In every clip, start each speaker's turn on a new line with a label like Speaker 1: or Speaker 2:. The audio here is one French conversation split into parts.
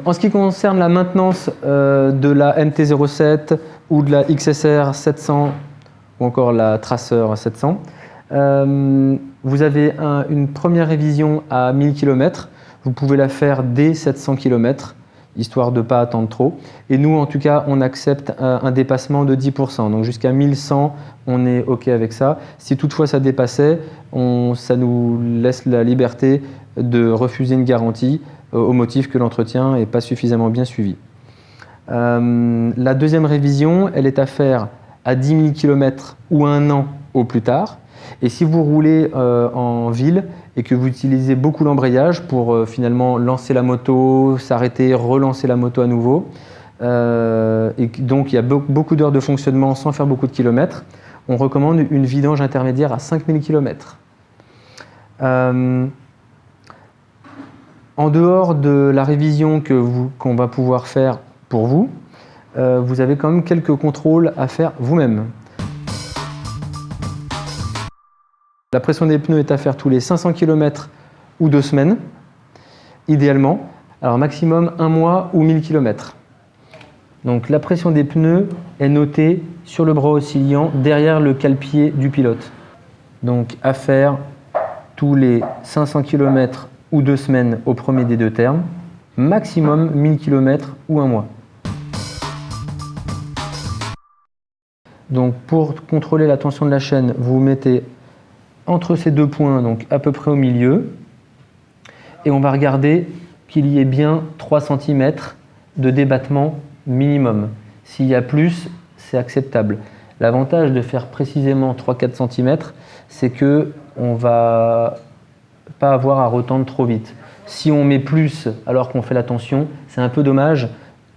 Speaker 1: En ce qui concerne la maintenance de la MT-07 ou de la XSR 700 ou encore la Tracer 700, vous avez une première révision à 1000 km. Vous pouvez la faire dès 700 km, histoire de ne pas attendre trop. Et nous, en tout cas, on accepte un dépassement de 10%. Donc jusqu'à 1100, on est OK avec ça. Si toutefois ça dépassait, ça nous laisse la liberté de refuser une garantie au motif que l'entretien n'est pas suffisamment bien suivi. La deuxième révision, elle est à faire à 10 000 km ou 1 an au plus tard. Et si vous roulez en ville et que vous utilisez beaucoup l'embrayage pour finalement lancer la moto, s'arrêter, relancer la moto à nouveau, et donc il y a beaucoup d'heures de fonctionnement sans faire beaucoup de kilomètres, on recommande une vidange intermédiaire à 5000 km. En dehors de la révision qu'on va pouvoir faire pour vous, vous avez quand même quelques contrôles à faire vous-même. La pression des pneus est à faire tous les 500 km ou 2 semaines, idéalement. Alors maximum 1 mois ou 1000 km. Donc la pression des pneus est notée sur le bras oscillant derrière le cale-pied du pilote. Donc à faire tous les 500 km ou 2 semaines au premier des deux termes, maximum 1000 km ou 1 mois. Donc pour contrôler la tension de la chaîne, vous mettez entre ces deux points, donc à peu près au milieu, et on va regarder qu'il y ait bien 3 cm de débattement minimum. S'il y a plus, c'est acceptable. L'avantage de faire précisément 3-4 cm, c'est qu'on ne va pas avoir à retendre trop vite. Si on met plus alors qu'on fait la tension, c'est un peu dommage,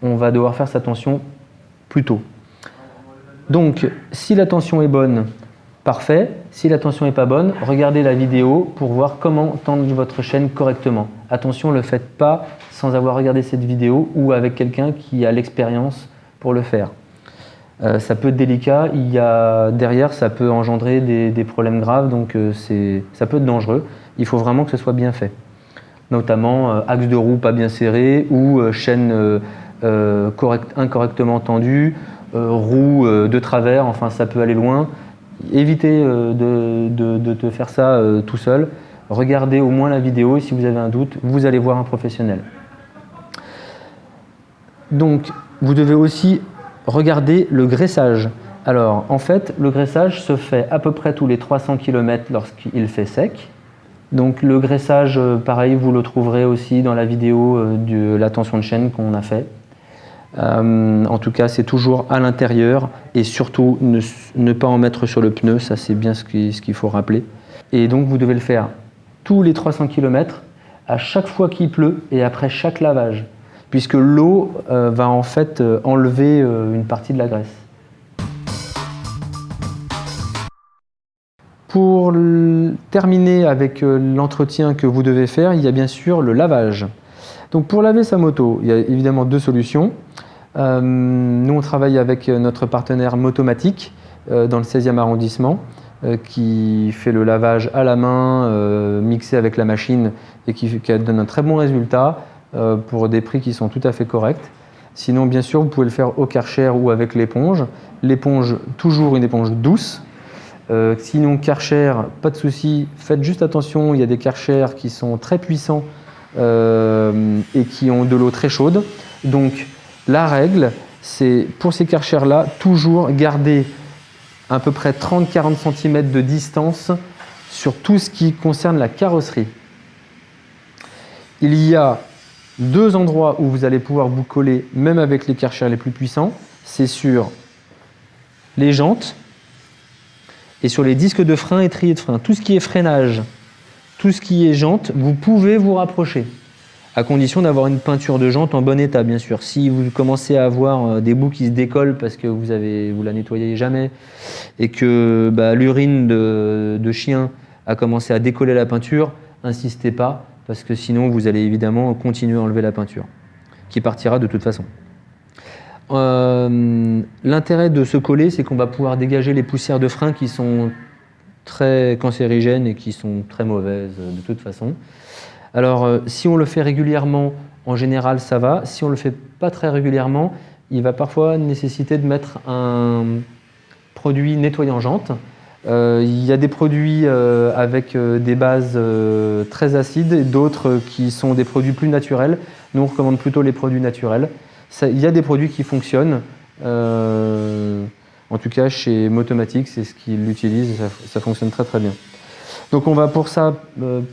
Speaker 1: on va devoir faire sa tension plus tôt. Donc, si la tension est bonne, parfait. Si la tension n'est pas bonne, regardez la vidéo pour voir comment tendre votre chaîne correctement. Attention, ne le faites pas sans avoir regardé cette vidéo ou avec quelqu'un qui a l'expérience pour le faire. Ça peut être délicat, derrière ça peut engendrer des problèmes graves, donc ça peut être dangereux. Il faut vraiment que ce soit bien fait. Notamment axe de roue pas bien serré ou chaîne incorrectement tendue, roue de travers, enfin ça peut aller loin. Évitez de faire ça tout seul. Regardez au moins la vidéo et si vous avez un doute, vous allez voir un professionnel. Donc, vous devez aussi regarder le graissage. Alors, en fait, le graissage se fait à peu près tous les 300 km lorsqu'il fait sec. Donc, le graissage, pareil, vous le trouverez aussi dans la vidéo de la tension de chaîne qu'on a fait. En tout cas, c'est toujours à l'intérieur et surtout ne pas en mettre sur le pneu, ça c'est bien ce qu'il faut rappeler. Et donc vous devez le faire tous les 300 km, à chaque fois qu'il pleut et après chaque lavage, puisque l'eau va en fait enlever une partie de la graisse. Pour terminer avec l'entretien que vous devez faire, il y a bien sûr le lavage. Donc pour laver sa moto, il y a évidemment 2 solutions. Nous, on travaille avec notre partenaire Motomatic dans le 16e arrondissement qui fait le lavage à la main, mixé avec la machine et qui donne un très bon résultat pour des prix qui sont tout à fait corrects. Sinon, bien sûr, vous pouvez le faire au Karcher ou avec l'éponge. L'éponge, toujours une éponge douce. Sinon, Karcher, pas de souci, faites juste attention, il y a des Karcher qui sont très puissants et qui ont de l'eau très chaude. Donc, la règle, c'est pour ces Karcher-là, toujours garder à peu près 30-40 cm de distance sur tout ce qui concerne la carrosserie. Il y a 2 endroits où vous allez pouvoir vous coller, même avec les Karcher les plus puissants. C'est sur les jantes et sur les disques de frein et étriers de frein. Tout ce qui est freinage, tout ce qui est jantes, vous pouvez vous rapprocher. À condition d'avoir une peinture de jante en bon état, bien sûr. Si vous commencez à avoir des bouts qui se décollent parce que vous la nettoyez jamais et que l'urine de chien a commencé à décoller la peinture, insistez pas parce que sinon vous allez évidemment continuer à enlever la peinture qui partira de toute façon. L'intérêt de se coller, c'est qu'on va pouvoir dégager les poussières de frein qui sont très cancérigènes et qui sont très mauvaises de toute façon. Alors, si on le fait régulièrement, en général ça va. Si on ne le fait pas très régulièrement, il va parfois nécessiter de mettre un produit nettoyant jante. Il y a des produits avec des bases très acides et d'autres qui sont des produits plus naturels. Nous, on recommande plutôt les produits naturels. Il y a des produits qui fonctionnent. En tout cas, chez Motomatic, c'est ce qu'ils utilisent et ça fonctionne très très bien. Donc on va pour ça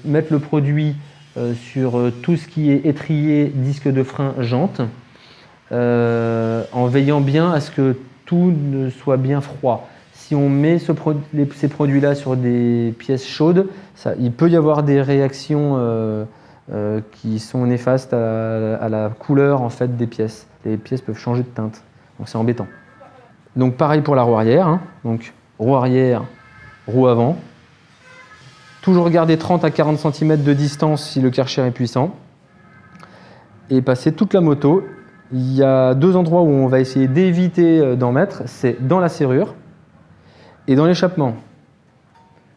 Speaker 1: mettre le produit sur tout ce qui est étrier, disque de frein, jante, en veillant bien à ce que tout ne soit bien froid. Si on met ces produits-là sur des pièces chaudes, il peut y avoir des réactions qui sont néfastes à la couleur en fait, des pièces. Les pièces peuvent changer de teinte, donc c'est embêtant. Donc pareil pour la roue arrière, hein. Donc roue arrière, roue avant. Toujours garder 30 à 40 cm de distance si le Karcher est puissant. Et passer toute la moto. Il y a deux endroits où on va essayer d'éviter d'en mettre, c'est dans la serrure et dans l'échappement.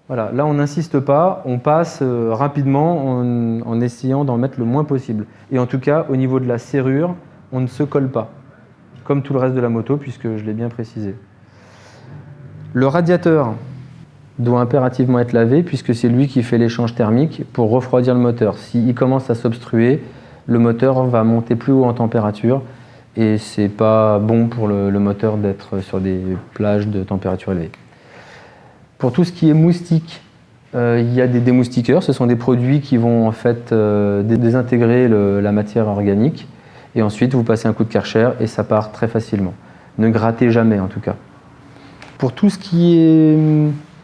Speaker 1: Voilà, là on n'insiste pas, on passe rapidement en essayant d'en mettre le moins possible. Et en tout cas, au niveau de la serrure, on ne se colle pas, comme tout le reste de la moto, puisque je l'ai bien précisé. Le radiateur doit impérativement être lavé, puisque c'est lui qui fait l'échange thermique pour refroidir le moteur. S'il commence à s'obstruer, le moteur va monter plus haut en température, et c'est pas bon pour le moteur d'être sur des plages de température élevée. Pour tout ce qui est moustique, il y a des démoustiqueurs. Ce sont des produits qui vont en fait désintégrer la matière organique. Et ensuite, vous passez un coup de Karcher et ça part très facilement. Ne grattez jamais en tout cas. Pour tout ce qui est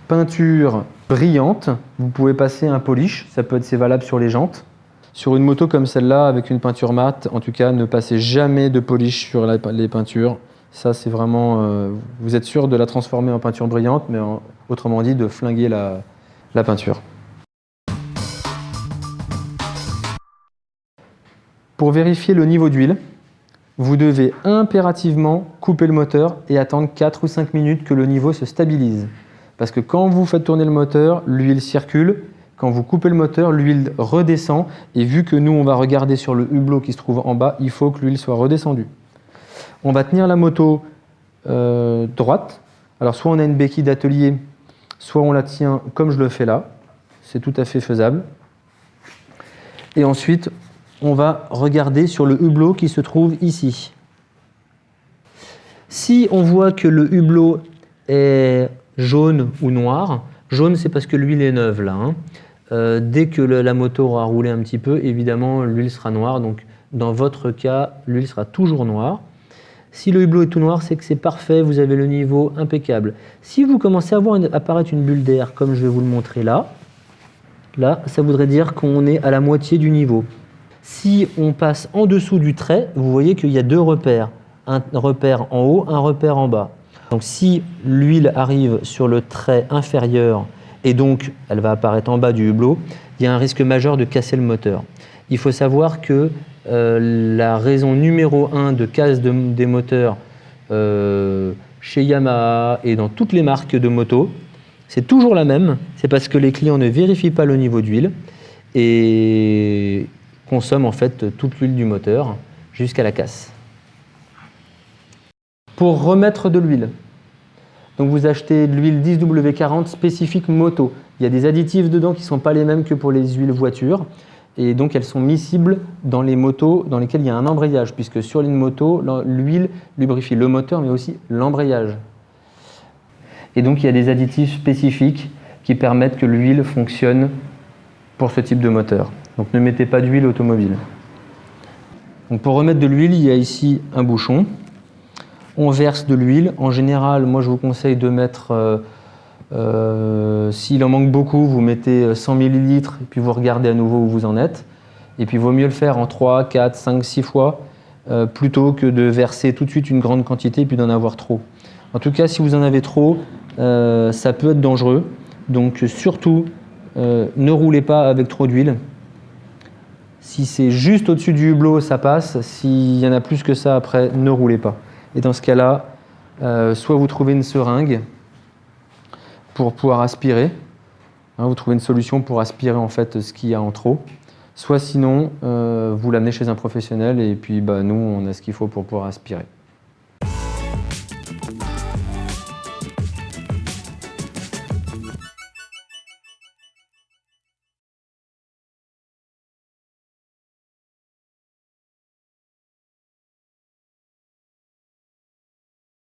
Speaker 1: peinture brillante, vous pouvez passer un polish. C'est valable sur les jantes. Sur une moto comme celle-là, avec une peinture mate, en tout cas, ne passez jamais de polish sur les peintures. Ça, c'est vraiment... vous êtes sûr de la transformer en peinture brillante, mais autrement dit, de flinguer la peinture. Pour vérifier le niveau d'huile, vous devez impérativement couper le moteur et attendre 4 ou 5 minutes que le niveau se stabilise. Parce que quand vous faites tourner le moteur, l'huile circule. Quand vous coupez le moteur, l'huile redescend. Et vu que nous, on va regarder sur le hublot qui se trouve en bas, il faut que l'huile soit redescendue. On va tenir la moto droite. Alors soit on a une béquille d'atelier, soit on la tient comme je le fais là. C'est tout à fait faisable. Et ensuite, on va regarder sur le hublot qui se trouve ici. Si on voit que le hublot est jaune ou noir, jaune c'est parce que l'huile est neuve là. Hein. Dès que la moto aura roulé un petit peu, évidemment l'huile sera noire. Donc dans votre cas, l'huile sera toujours noire. Si le hublot est tout noir, c'est que c'est parfait, vous avez le niveau impeccable. Si vous commencez à voir apparaître une bulle d'air, comme je vais vous le montrer là, ça voudrait dire qu'on est à la moitié du niveau. Si on passe en dessous du trait, vous voyez qu'il y a deux repères. Un repère en haut, un repère en bas. Donc si l'huile arrive sur le trait inférieur et donc elle va apparaître en bas du hublot, il y a un risque majeur de casser le moteur. Il faut savoir que la raison numéro 1 de casse des moteurs chez Yamaha et dans toutes les marques de motos, c'est toujours la même. C'est parce que les clients ne vérifient pas le niveau d'huile et consomment en fait toute l'huile du moteur jusqu'à la casse. Pour remettre de l'huile, donc vous achetez de l'huile 10W40 spécifique moto. Il y a des additifs dedans qui ne sont pas les mêmes que pour les huiles voitures. Et donc elles sont miscibles dans les motos dans lesquelles il y a un embrayage, puisque sur une moto, l'huile lubrifie le moteur mais aussi l'embrayage. Et donc il y a des additifs spécifiques qui permettent que l'huile fonctionne pour ce type de moteur. Donc ne mettez pas d'huile automobile. Donc pour remettre de l'huile, il y a ici un bouchon. On verse de l'huile. En général, moi je vous conseille de mettre... s'il en manque beaucoup, vous mettez 100 ml et puis vous regardez à nouveau où vous en êtes. Et puis il vaut mieux le faire en 3, 4, 5, 6 fois plutôt que de verser tout de suite une grande quantité et puis d'en avoir trop. En tout cas, si vous en avez trop, ça peut être dangereux. Donc surtout, ne roulez pas avec trop d'huile. Si c'est juste au-dessus du hublot, ça passe. S'il y en a plus que ça après, ne roulez pas. Et dans ce cas-là, soit vous trouvez une seringue pour pouvoir aspirer. Hein, vous trouvez une solution pour aspirer en fait ce qu'il y a en trop. soit sinon vous l'amenez chez un professionnel et puis nous on a ce qu'il faut pour pouvoir aspirer.